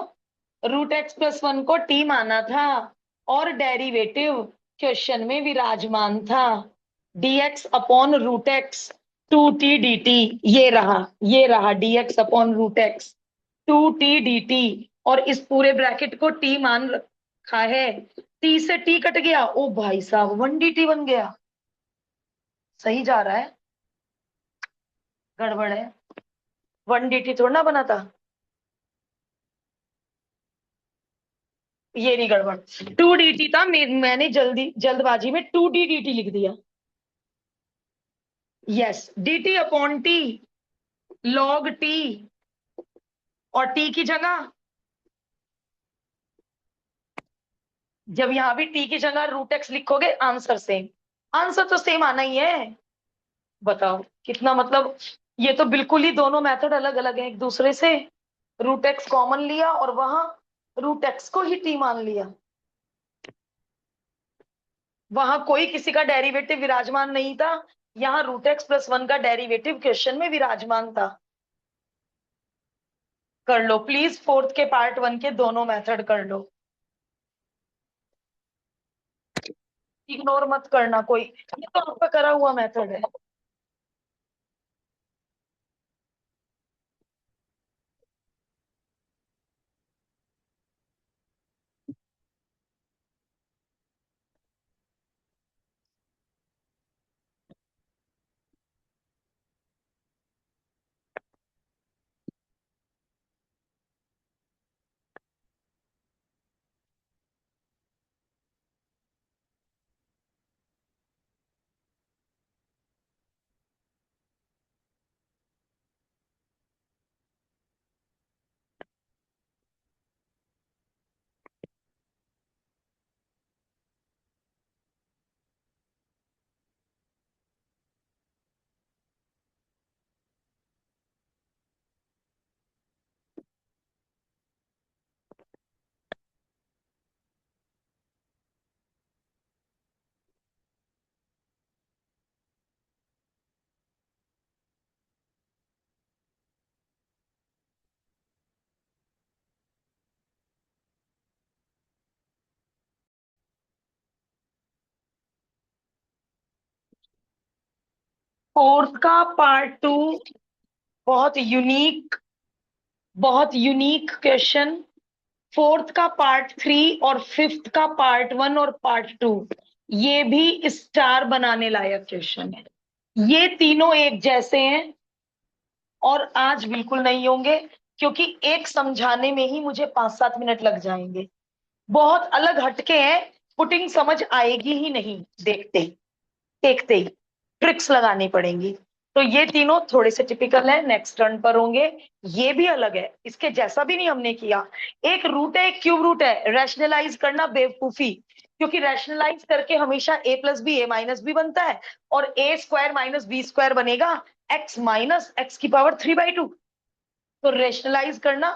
रूट एक्स प्लस 1 को टी माना था और डेरिवेटिव क्वेश्चन में विराजमान था, dx upon root x 2t dt। ये रहा dx upon root x 2t dt। और इस पूरे ब्रैकेट को t मान रखा है, t से t कट गया, ओ भाई साहब 1dt बन गया। सही जा रहा है, गड़बड़ है, 1dt थोड़ा ना बना था। ये नहीं गड़बड़, 2dt था, मैंने जल्दबाजी में 2d dt लिख दिया। Yes, dt upon T log T, और टी की जगह, जब यहां भी टी की जगह रूट एक्स लिखोगे आंसर सेम। आंसर तो सेम आना ही है। बताओ कितना मतलब, ये तो बिल्कुल ही दोनों मेथड अलग अलग है एक दूसरे से। रूट एक्स कॉमन लिया और वहां रूट एक्स को ही टी मान लिया, वहां कोई किसी का डेरिवेटिव विराजमान नहीं था, यहाँ रूट एक्स प्लस 1 का डेरिवेटिव क्वेश्चन में विराजमान था। कर लो प्लीज, फोर्थ के पार्ट 1 के दोनों मेथड कर लो, इग्नोर मत करना कोई, ये तो आपका करा हुआ मेथड है। फोर्थ का पार्ट 2 बहुत यूनिक, बहुत यूनिक क्वेश्चन, फोर्थ का पार्ट 3 और फिफ्थ का पार्ट 1 और पार्ट 2 ये भी स्टार बनाने लायक क्वेश्चन है। ये तीनों एक जैसे हैं और आज बिल्कुल नहीं होंगे, क्योंकि एक समझाने में ही मुझे 5-7 मिनट लग जाएंगे। बहुत अलग हटके हैं, पुटिंग समझ आएगी ही नहीं, देखते ही ट्रिक्स लगानी पड़ेंगी। तो ये तीनों थोड़े से टिपिकल है, नेक्स्ट टर्न पर होंगे। ये भी अलग है, इसके जैसा भी नहीं हमने किया। एक रूट है, एक क्यूब रूट है, रैशनलाइज करना बेवकूफी, क्योंकि रैशनलाइज करके हमेशा a plus b a minus b बनता है, और a square minus b square बनेगा x माइनस एक्स की पावर 3/2। तो रैशनलाइज करना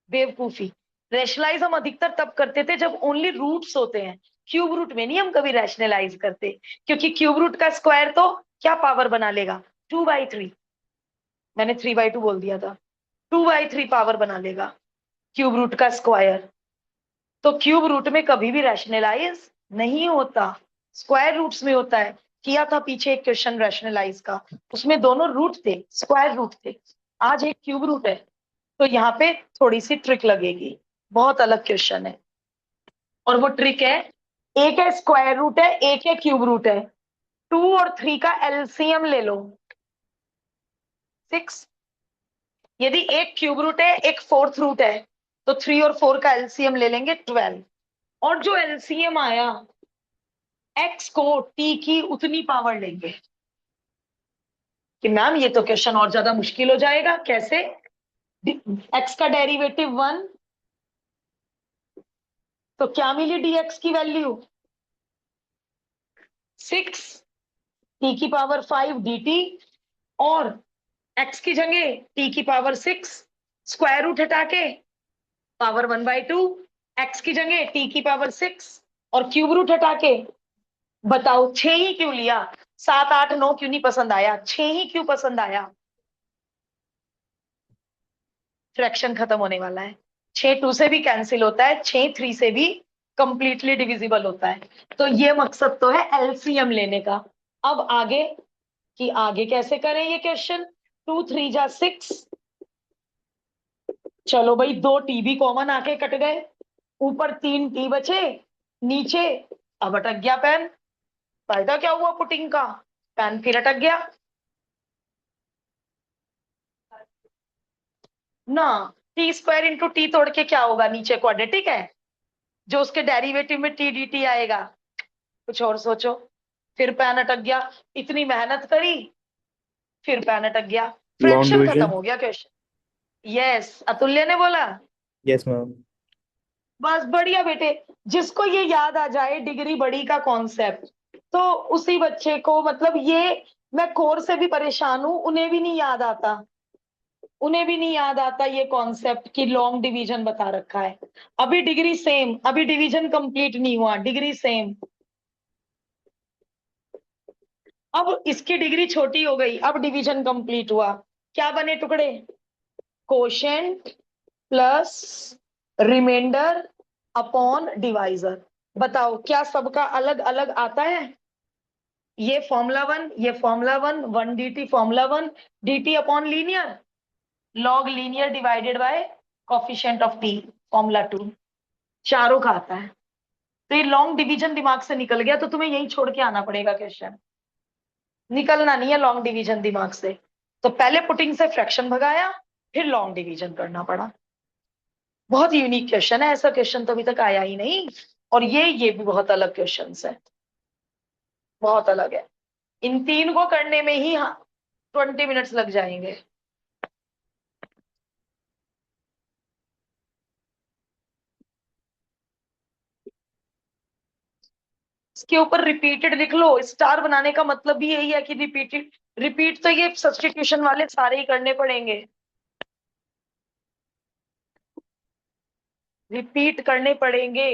बेवकूफी। रैशनलाइज हम अधिकतर तब करते थे जब ओनली रूट्स होते हैं, क्यूब रूट में नहीं हम कभी रैशनलाइज करते, क्योंकि क्यूब रूट का स्क्वायर तो क्या पावर बना लेगा, 2/3। मैंने 3/2 बोल दिया था, 2/3 पावर बना लेगा क्यूब रूट का स्क्वायर। तो क्यूब रूट में कभी भी रैशनलाइज नहीं होता, स्क्वायर रूट्स में होता है। किया था पीछे एक क्वेश्चन रैशनलाइज का, उसमें दोनों रूट थे, स्क्वायर रूट थे। आज एक क्यूब रूट है, तो यहाँ पे थोड़ी सी ट्रिक लगेगी, बहुत अलग क्वेश्चन है। और वो ट्रिक है, एक है स्क्वायर रूट है, एक है क्यूब रूट है, 2 और 3 का एलसीएम ले लो, 6। यदि एक क्यूब रूट है, एक फोर्थ रूट है, तो 3 और 4 का एलसीएम ले लेंगे, 12। और जो एलसीएम आया, एक्स को टी की उतनी पावर लेंगे। कि मैम ये तो क्वेश्चन और ज्यादा मुश्किल हो जाएगा, कैसे? एक्स का डेरिवेटिव 1, तो क्या मिली dx की वैल्यू 6 टी की पावर 5 dt, और x की जगह t की पावर 6 स्क्वायर रूट हटा के पावर 1/2, x की जगह t की पावर 6 और क्यूब रूट हटा के, बताओ 6 ही क्यों लिया? 7, 8, 9 क्यों नहीं पसंद आया? 6 ही क्यों पसंद आया? फ्रैक्शन खत्म होने वाला है। 6 2 से भी कैंसिल होता है, 6 3 से भी कंप्लीटली डिविजिबल होता है। तो ये मकसद तो है एलसीएम लेने का। अब आगे कि आगे कैसे करें ये क्वेश्चन। 2 3 जा 6, चलो भाई 2 टी भी कॉमन आके कट गए, ऊपर 3 टी बचे, नीचे अब अटक गया पेन। फायदा क्या हुआ पुटिंग का, पेन फिर अटक गया ना। टी स्क्वायर इंटू टी तोड़ के क्या होगा, नीचे क्वाड्रेटिक है, जो उसके डेरिवेटिव में टी डी टी आएगा। कुछ और सोचो। फिर पेन अटक गया, इतनी मेहनत करी, फिर पेन अटक गया, लॉन्ग फ्रैक्शन खत्म डिवीजन। हो गया क्वेश्चन। यस, अतुल्य ने बोला। Yes ma'am. बस बढ़िया बेटे, जिसको ये याद आ जाए डिग्री बड़ी का कॉन्सेप्ट, तो उसी बच्चे को, मतलब ये, मैं कोर से भी परेशान हूं, उन्हें भी नहीं याद आता, उन्हें भी नहीं याद आता ये कॉन्सेप्ट कि लॉन्ग डिवीजन बता रखा है। अभी डिग्री सेम, अभी डिवीजन कंप्लीट नहीं हुआ, डिग्री सेम। अब इसकी डिग्री छोटी हो गई, अब डिवीजन कंप्लीट हुआ। क्या बने टुकड़े, quotient plus remainder upon divisor. बताओ क्या सबका अलग अलग आता है? ये फॉर्मूला 1, ये formula 1, 1 dt formula 1, dt upon linear, log linear divided by coefficient of t formula 2, चारों का आता है। तो ये लॉन्ग डिवीजन दिमाग से निकल गया, तो तुम्हें यही छोड़ के आना पड़ेगा क्वेश्चन, निकलना नहीं है लॉन्ग डिवीजन दिमाग से। तो पहले पुटिंग से फ्रैक्शन भगाया, फिर लॉन्ग डिवीजन करना पड़ा। बहुत यूनिक क्वेश्चन है, ऐसा क्वेश्चन तो अभी तक आया ही नहीं। और ये भी बहुत अलग क्वेश्चन है, बहुत अलग है। इन तीन को करने में ही 20 मिनट्स लग जाएंगे। इसके ऊपर रिपीटेड लिख लो, स्टार बनाने का मतलब भी यही है कि रिपीटेड, रिपीट तो ये सब्स्टिट्यूशन वाले सारे ही करने पड़ेंगे, रिपीट करने पड़ेंगे।